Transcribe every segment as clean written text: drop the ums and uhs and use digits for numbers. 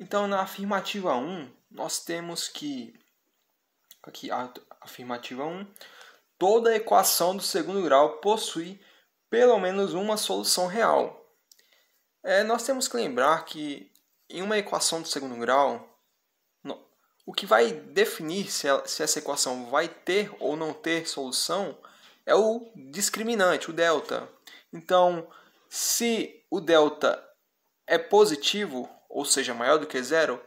Então, na afirmativa 1, nós temos que, aqui a afirmativa 1, toda equação do segundo grau possui pelo menos uma solução real. Nós temos que lembrar que em uma equação do segundo grau, o que vai definir se essa equação vai ter ou não ter solução é o discriminante, o delta. Então, se o delta é positivo, ou seja, maior do que zero,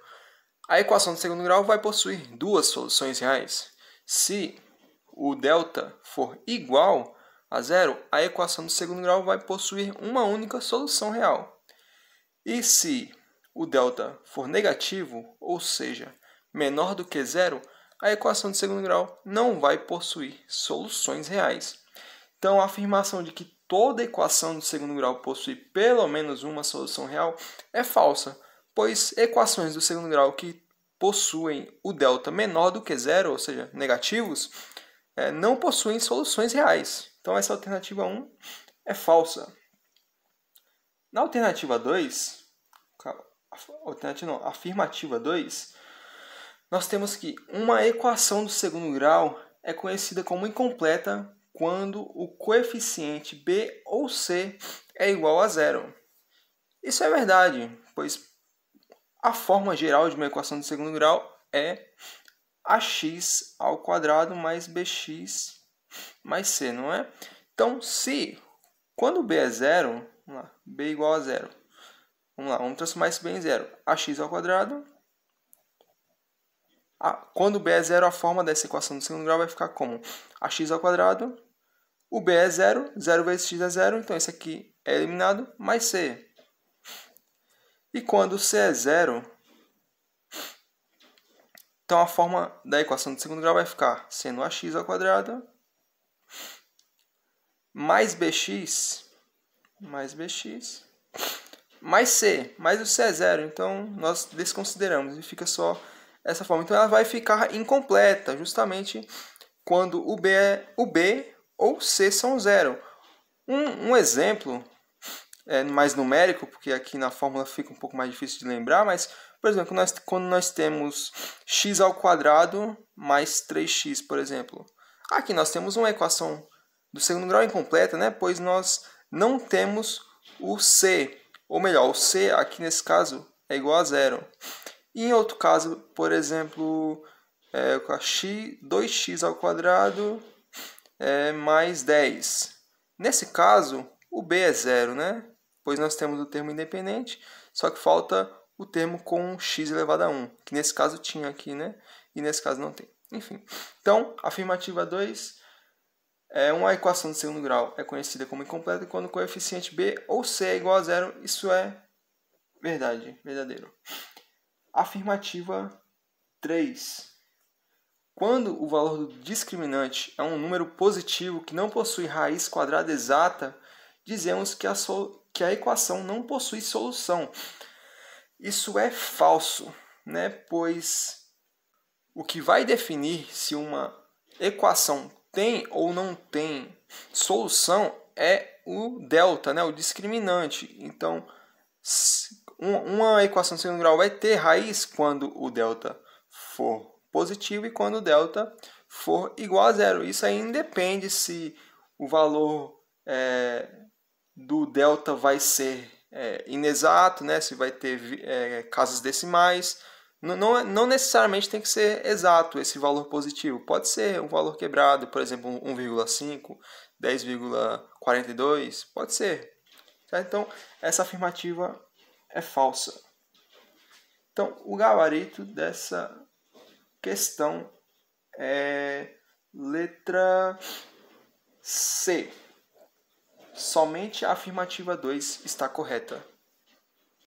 a equação do segundo grau vai possuir duas soluções reais. Se o delta for igual a zero, a equação do segundo grau vai possuir uma única solução real. E se o delta for negativo, ou seja, menor do que zero, a equação de segundo grau não vai possuir soluções reais. Então, a afirmação de que toda equação do segundo grau possui pelo menos uma solução real é falsa, pois equações do segundo grau que possuem o delta menor do que zero, ou seja, negativos, não possuem soluções reais. Então, essa alternativa 1 é falsa. Na alternativa 2, afirmativa 2, nós temos que uma equação do segundo grau é conhecida como incompleta quando o coeficiente b ou c é igual a zero. Isso é verdade, pois a forma geral de uma equação de segundo grau é ax ao quadrado mais bx mais c, não é? Então, quando b é zero, vamos lá, b igual a zero, vamos transformar isso b em zero, ax ao quadrado. Quando b é zero, a forma dessa equação do segundo grau vai ficar como ax ao quadrado, o b é zero, 0 vezes x é zero, então esse aqui é eliminado, mais c. E quando c é zero, então a forma da equação do segundo grau vai ficar sendo ax ao quadrado mais bx mais c, mas o c é zero, então nós desconsideramos e fica só essa forma. Então ela vai ficar incompleta, justamente quando o b ou c são zero. Um exemplo mais numérico, porque aqui na fórmula fica um pouco mais difícil de lembrar, mas, por exemplo, quando nós temos x ao quadrado mais 3x, por exemplo. Aqui nós temos uma equação do segundo grau incompleta, né? Pois nós não temos o c, ou melhor, o c aqui nesse caso é igual a zero. E em outro caso, por exemplo, 2x ao quadrado mais 10. Nesse caso, o b é zero, né? Pois nós temos o termo independente, só que falta o termo com x elevado a 1, que nesse caso tinha aqui, né? E nesse caso não tem. Enfim, então, afirmativa 2, uma equação de segundo grau é conhecida como incompleta quando o coeficiente b ou c é igual a zero. Isso é verdade, verdadeiro. Afirmativa 3. Quando o valor do discriminante é um número positivo que não possui raiz quadrada exata, dizemos que a equação não possui solução. Isso é falso, né? Pois o que vai definir se uma equação tem ou não tem solução é o delta, né? O discriminante. Então, uma equação de segundo grau vai ter raiz quando o delta for positivo e quando o delta for igual a zero. Isso aí independe se o valor do delta vai ser inexato, né? Se vai ter casas decimais. Não necessariamente tem que ser exato esse valor positivo. Pode ser um valor quebrado, por exemplo, 1,5, 10,42, pode ser. Certo? Então, essa afirmativa é falsa. Então, o gabarito dessa questão é letra C. Somente a afirmativa 2 está correta.